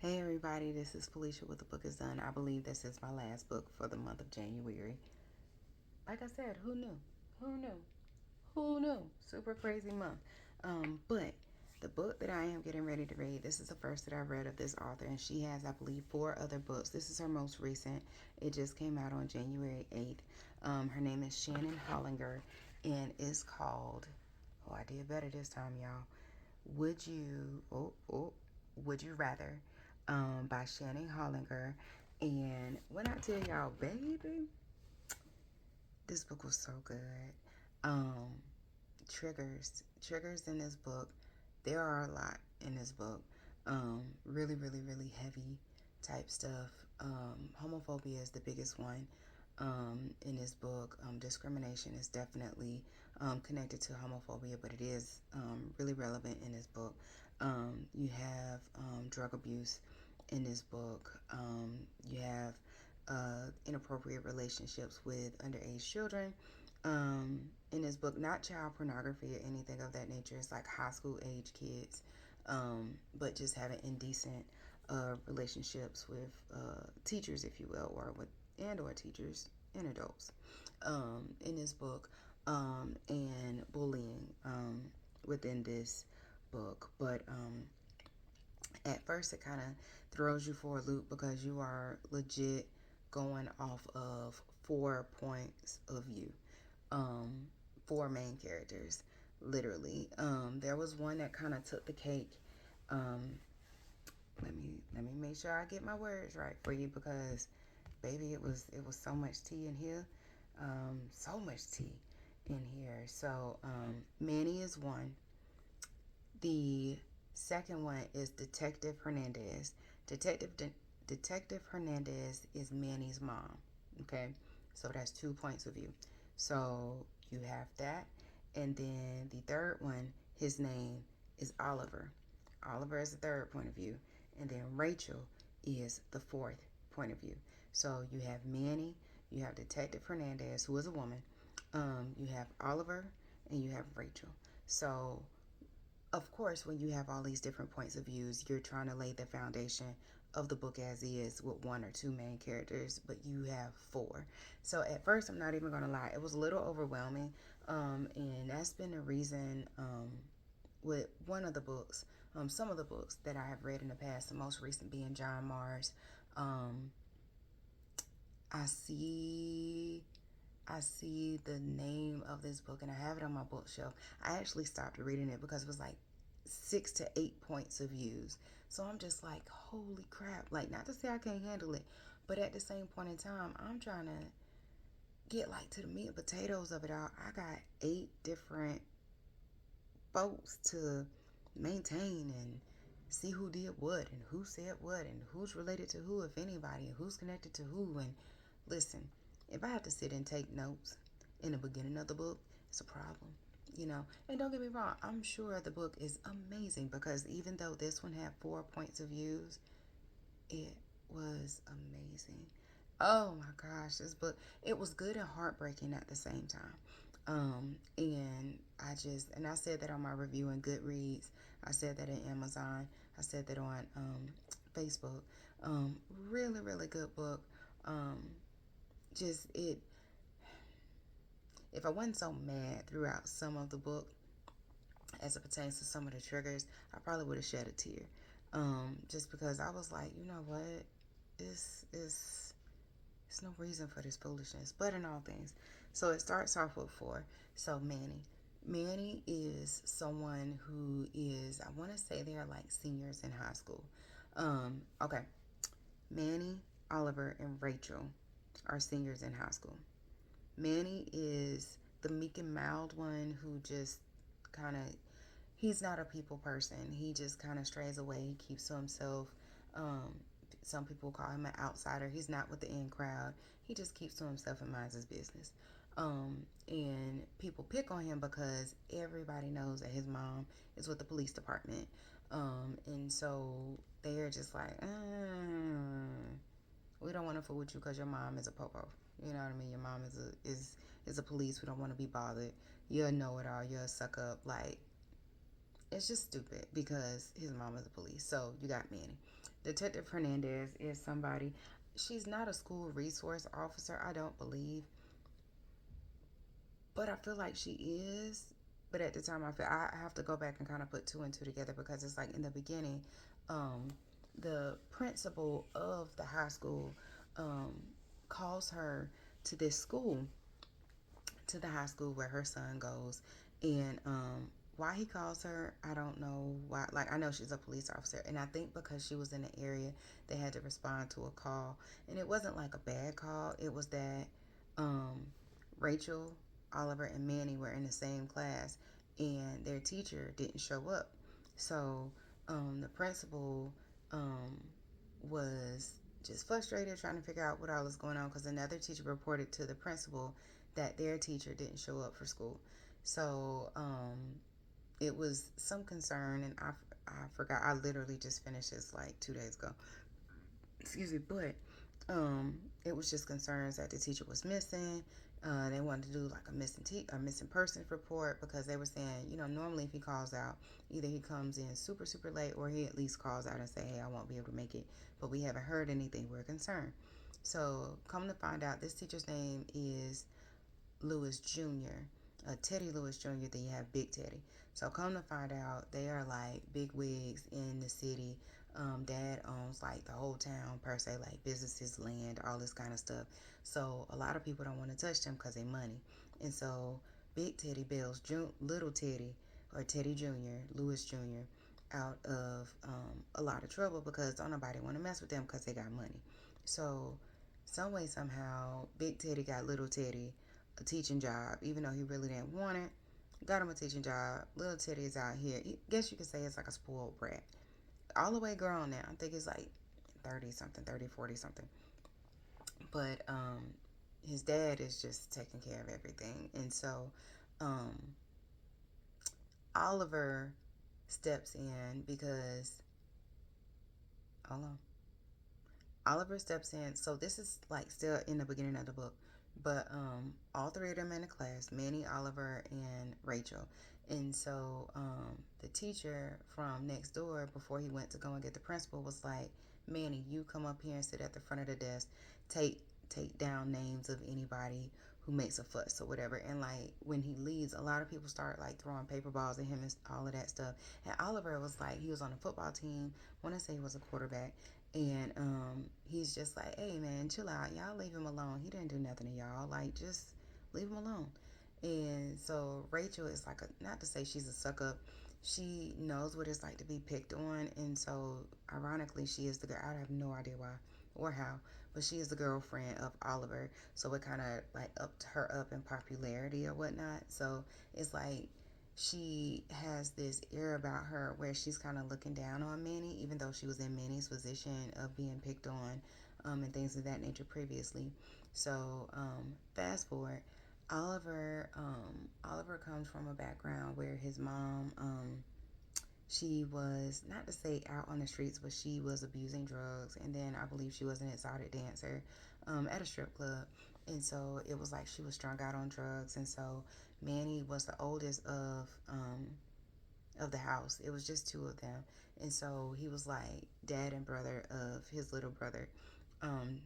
Hey everybody, this is Felicia with The Book is Done. I believe this is my last book for the month of January. Like I said, who knew? Who knew? Who knew? Super crazy month. But the book that I am getting ready to read, this is the first that I've read of this author, and she has, I believe, 4 other books. This is her most recent. It just came out on January 8th. Her name is Shannon Hollinger, and it's called, oh, I did better this time, y'all. Would You, Would You Rather, by Shannon Hollinger. And when I tell y'all, baby, this book was so good. Um, triggers in this book. There are a lot in this book. Really, really, really heavy type stuff. Homophobia is the biggest one in this book. Discrimination is definitely connected to homophobia, but it is really relevant in this book. You have drug abuse in this book. You have inappropriate relationships with underage children in this book. Not child pornography or anything of that nature. It's like high school age kids, but just having indecent relationships with teachers, if you will, or teachers and adults in this book, and bullying within this book. But at first, it kind of throws you for a loop because you are legit going off of 4 points of view, um, 4 main characters, literally. There was one that kind of took the cake. Um, let me make sure I get my words right for you because, baby, it was so much tea in here, so much tea in here. So Manny is one. The second one is Detective Hernandez. Detective Hernandez is Manny's mom. Okay, so that's 2 points of view. So you have that, and then the third one, his name is Oliver. Oliver is the third point of view, and then Rachel is the fourth point of view. So you have Manny, you have Detective Hernandez, who is a woman, you have Oliver, and you have Rachel. So of course, when you have all these different points of views, you're trying to lay the foundation of the book as is with 1 or 2 main characters, but you have 4. So at first, I'm not even going to lie, it was a little overwhelming, and that's been the reason with one of the books, some of the books that I have read in the past, the most recent being John Mars. Um, I see I see the name of this book and I have it on my bookshelf. I actually stopped reading it because it was like 6 to 8 points of views. So I'm just like, holy crap. Like, not to say I can't handle it, but at the same point in time, I'm trying to get like to the meat and potatoes of it all. I got 8 different folks to maintain and see who did what and who said what and who's related to who, if anybody, and who's connected to who. And listen, if I have to sit and take notes in the beginning of the book, it's a problem. And don't get me wrong, I'm sure the book is amazing because even though this one had 4 points of views, it was amazing. Oh my gosh, this book, it was good and heartbreaking at the same time. And I said that on my review in Goodreads. I said that in Amazon. I said that on Facebook. Really, really good book. Um, just it. If I wasn't so mad throughout some of the book, as it pertains to some of the triggers, I probably would have shed a tear. Just because I was like, you know what, this is there's no reason for this foolishness. But in all things, so it starts off with 4. So Manny is someone who is, I want to say they're like seniors in high school. Okay, Manny, Oliver, and Rachel are seniors in high school. Manny is the meek and mild one who just kind of, he's not a people person. He just kind of strays away. He keeps to himself. Um, some people call him an outsider. He's not with the in crowd. He just keeps to himself and minds his business. And people pick on him because everybody knows that his mom is with the police department. And so they're just like, we don't want to fool with you because your mom is a popo. You know what I mean? Your mom is a police. We don't want to be bothered. You're a know-it-all. You're a suck-up. Like, it's just stupid because his mom is a police. So you got Manny. Detective Hernandez is somebody. She's not a school resource officer, I don't believe, but I feel like she is. But at the time, I have to go back and kind of put two and two together because it's like in the beginning, um, the principal of the high school um, calls her to this school, to the high school where her son goes, and why he calls her, I don't know why. Like, I know she's a police officer, and I think because she was in the area, they had to respond to a call, and it wasn't like a bad call. It was that um, Rachel, Oliver, and Manny were in the same class, and their teacher didn't show up. So the principal um, was just frustrated trying to figure out what all was going on because another teacher reported to the principal that their teacher didn't show up for school. So it was some concern, and I forgot. I literally just finished this like 2 days ago. Excuse me, but it was just concerns that the teacher was missing. They wanted to do like a missing persons report because they were saying, normally if he calls out, either he comes in super super late or he at least calls out and say, hey, I won't be able to make it, but we haven't heard anything. We're concerned. So come to find out, this teacher's name is Lewis Jr., Teddy Lewis Jr., then you have Big Teddy. So come to find out, they are like big wigs in the city. Dad owns like the whole town per se, like businesses, land, all this kind of stuff. So a lot of people don't want to touch them because they money. And so Big Teddy bails Little Teddy, or Teddy Jr., Lewis Jr., out of a lot of trouble because don't nobody want to mess with them because they got money. So some way somehow Big Teddy got Little Teddy a teaching job, even though he really didn't want it. Got him a teaching job. Little Teddy is out here. I guess you could say it's like a spoiled brat. All the way grown now. I think it's like 30 something, 30, 40 something. But his dad is just taking care of everything. And so um, Oliver steps in because, hold on. Oliver steps in. So this is like still in the beginning of the book, but all three of them in the class: Manny, Oliver, and Rachel. And so the teacher from next door, before he went to go and get the principal, was like, "Manny, you come up here and sit at the front of the desk. Take take down names of anybody who makes a fuss or whatever." And like when he leaves, a lot of people start like throwing paper balls at him and all of that stuff. And Oliver was like, he was on a football team. I want to say he was a quarterback, and he's just like, hey man, chill out. Y'all leave him alone. He didn't do nothing to y'all. Like, just leave him alone. And so Rachel is like, not to say she's a suck up. She knows what it's like to be picked on. And so, ironically, she is the girl. I have no idea why or how, but she is the girlfriend of Oliver. So it kind of like upped her up in popularity or whatnot. So it's like she has this air about her where she's kind of looking down on Manny, even though she was in Manny's position of being picked on and things of that nature previously. So fast forward, Oliver comes from a background where his mom, she was, not to say out on the streets, but she was abusing drugs, and then I believe she was an exotic dancer at a strip club, and so it was like she was strung out on drugs, and so Manny was the oldest of the house. It was just two of them, and so he was like dad and brother of his little brother. Um,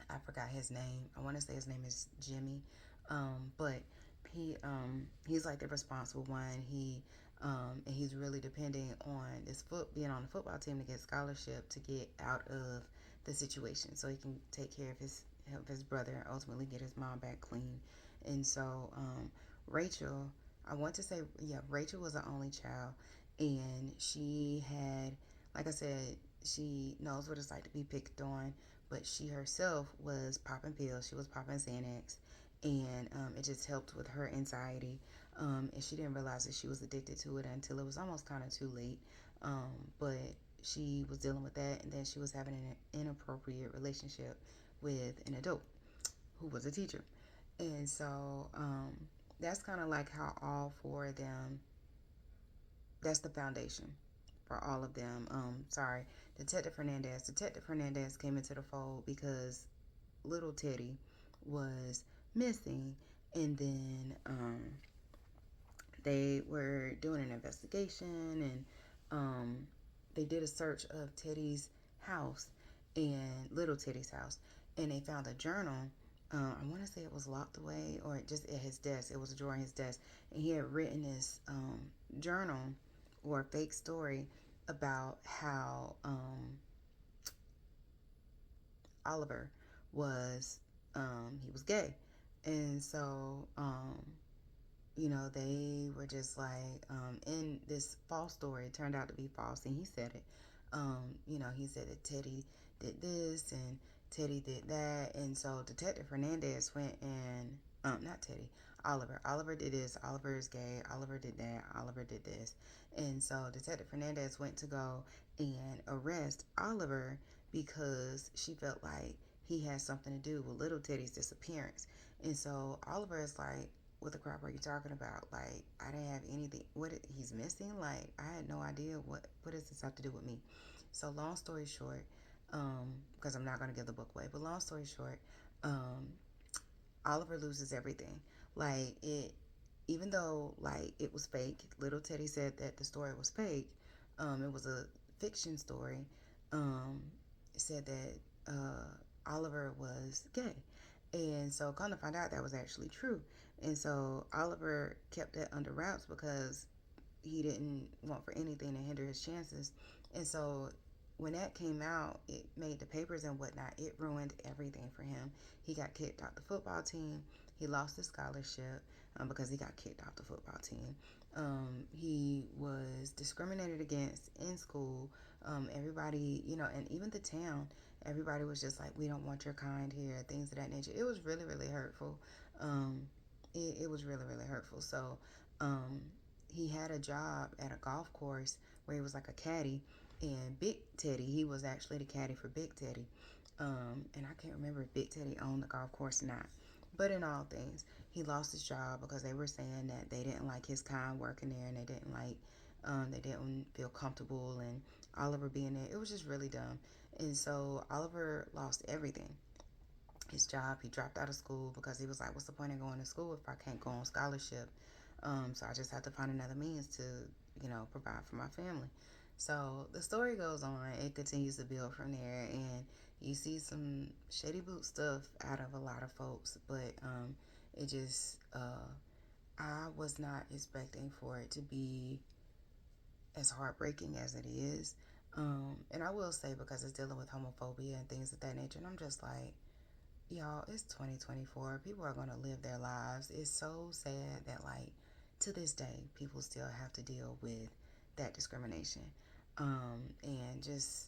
I forgot his name. I want to say his name is Jimmy, but he's like the responsible one. And he's really depending on this being on the football team to get scholarship to get out of the situation, so he can take care of his brother and ultimately get his mom back clean. And so Rachel, I want to say, yeah, Rachel was the only child, and she had, like I said, she knows what it's like to be picked on, but she herself was popping pills. She was popping Xanax, and it just helped with her anxiety. And she didn't realize that she was addicted to it until it was almost kind of too late. But she was dealing with that, and then she was having an inappropriate relationship with an adult who was a teacher. And so that's kind of like how all four of them, that's the foundation for all of them. Sorry, Detective Hernandez. Detective Hernandez came into the fold because little Teddy was missing, and then they were doing an investigation, and they did a search of Teddy's house, and little Teddy's house, and they found a journal. I want to say it was locked away or just at his desk. It was a drawer in his desk, and he had written this journal or fake story about how Oliver was he was gay, and so they were just like in this false story. It turned out to be false, and he said it. He said that Teddy did this and Teddy did that, and so Detective Fernandez went and not Teddy, Oliver. Oliver did this. Oliver is gay. Oliver did that. Oliver did this, and so Detective Fernandez went to go and arrest Oliver because she felt like he had something to do with little Teddy's disappearance. And so Oliver is like, what the crap are you talking about? Like, I didn't have anything. What he's missing? Like, I had no idea. What does this have to do with me? So long story short, because I'm not gonna give the book away, but long story short, um, Oliver loses everything. Like it, even though like it was fake. Little Teddy said that the story was fake. It was a fiction story. Um, it said that Oliver was gay, and so come to find out that was actually true. And so Oliver kept that under wraps because he didn't want for anything to hinder his chances. And so when that came out, it made the papers and whatnot. It ruined everything for him. He got kicked off the football team. He lost his scholarship because he got kicked off the football team. He was discriminated against in school. Everybody, and even the town, everybody was just like, we don't want your kind here, things of that nature. It was really, really hurtful. Um, it was really, really hurtful. So um, he had a job at a golf course where he was like a caddy, and Big Teddy, he was actually the caddy for Big Teddy. And I can't remember if Big Teddy owned the golf course or not. But in all things, he lost his job because they were saying that they didn't like his kind working there, and they didn't feel comfortable, and Oliver being there. It was just really dumb. And so Oliver lost everything. His job, he dropped out of school because he was like, what's the point of going to school if I can't go on scholarship? So I just have to find another means to, provide for my family. So the story goes on. It continues to build from there, and you see some shady boot stuff out of a lot of folks, but it just, I was not expecting for it to be as heartbreaking as it is. And I will say, because it's dealing with homophobia and things of that nature, and I'm just like, y'all, it's 2024. People are going to live their lives. It's so sad that, like, to this day, people still have to deal with that discrimination. And just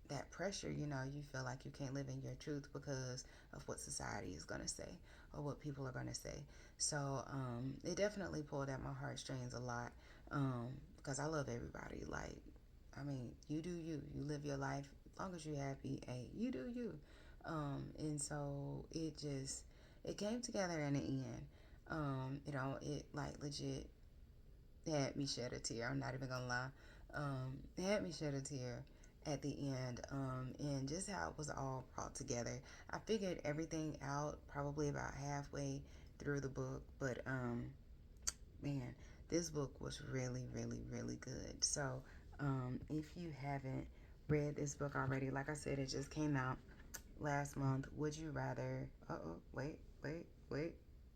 that pressure, you feel like you can't live in your truth because of what society is going to say or what people are going to say. So it definitely pulled at my heartstrings a lot because I love everybody. Like, I mean, you do you. You live your life as long as you're happy. Hey, you do you. And so it came together in the end. It like legit had me shed a tear. I'm not even gonna lie. It had me shed a tear at the end, and just how it was all brought together. I figured everything out probably about halfway through the book, but man, this book was really, really, really good. So, if you haven't read this book already, like I said, it just came out last month. Would You Rather? Wait.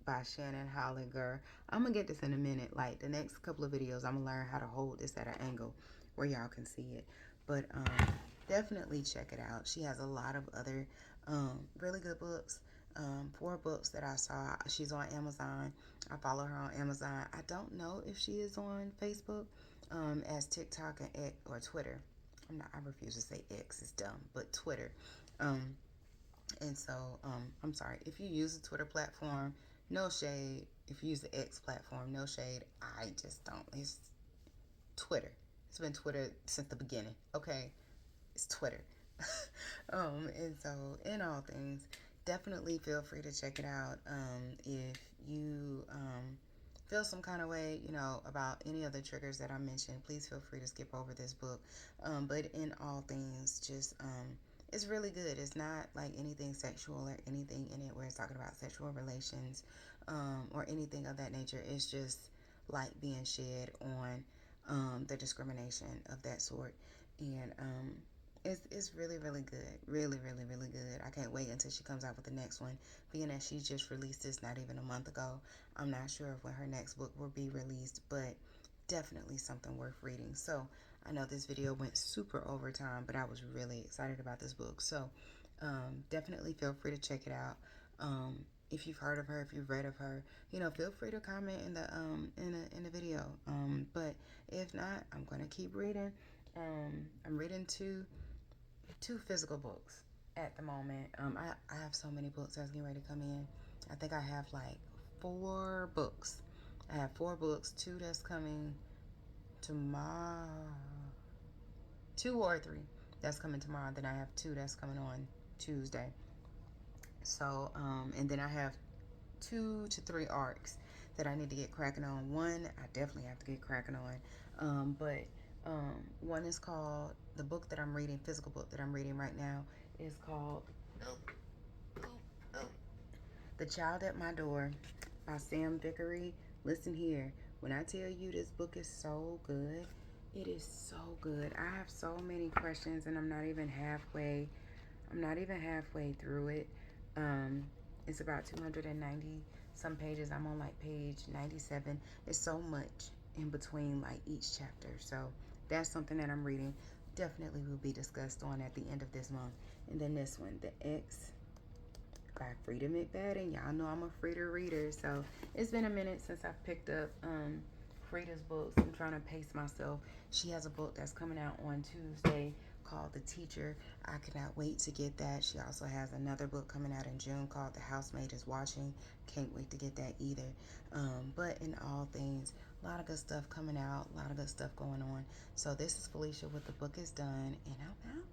By Shannon Hollinger. I'm gonna get this in a minute. Like the next couple of videos, I'm gonna learn how to hold this at an angle where y'all can see it. But definitely check it out. She has a lot of other really good books. 4 books that I saw. She's on Amazon. I follow her on Amazon. I don't know if she is on Facebook as TikTok and X or Twitter. I refuse to say X. It's dumb, but Twitter. Um, and so, I'm sorry. If you use the Twitter platform, no shade. If you use the X platform, no shade. I just don't. It's Twitter. It's been Twitter since the beginning. Okay, it's Twitter. And so, in all things, definitely feel free to check it out. If you feel some kind of way, about any of the triggers that I mentioned, please feel free to skip over this book. But in all things, just it's really good. It's not like anything sexual or anything in it where it's talking about sexual relations or anything of that nature. It's just light being shed on the discrimination of that sort. And It's really, really good. Really, really, really good. I can't wait until she comes out with the next one. Being that she just released this not even a month ago, I'm not sure of when her next book will be released, but definitely something worth reading. So I know this video went super over time, but I was really excited about this book. So definitely feel free to check it out. If you've heard of her, if you've read of her, feel free to comment in the video. But if not, I'm gonna keep reading. I'm reading two physical books at the moment. I have so many books that's getting ready to come in. I think I have like 4 books. I have 4 books, 2 that's coming tomorrow, 2 or 3 that's coming tomorrow. Then I have 2 that's coming on Tuesday. So, and then I have 2 to 3 arcs that I need to get cracking on. One, I definitely have to get cracking on. But one is called, the book that I'm reading, physical book that I'm reading right now, is called The Child at My Door by Sam Vickery. Listen here, when I tell you this book is so good, it is so good. I have so many questions and I'm not even halfway through it. It's about 290 some pages. I'm on like page 97. It's so much in between like each chapter. So that's something that I'm reading. Definitely will be discussed on at the end of this month. And then this one, The X by Frida McFadden. Y'all know I'm a Frida reader, so it's been a minute since I've picked up Frida's books. I'm trying to pace myself. She has a book that's coming out on Tuesday called The Teacher. I cannot wait to get that. She also has another book coming out in June called The Housemaid is Watching. Can't wait to get that either. But in all things, a lot of good stuff coming out, a lot of good stuff going on. So this is Felicia with The Book is Done, and I'm out.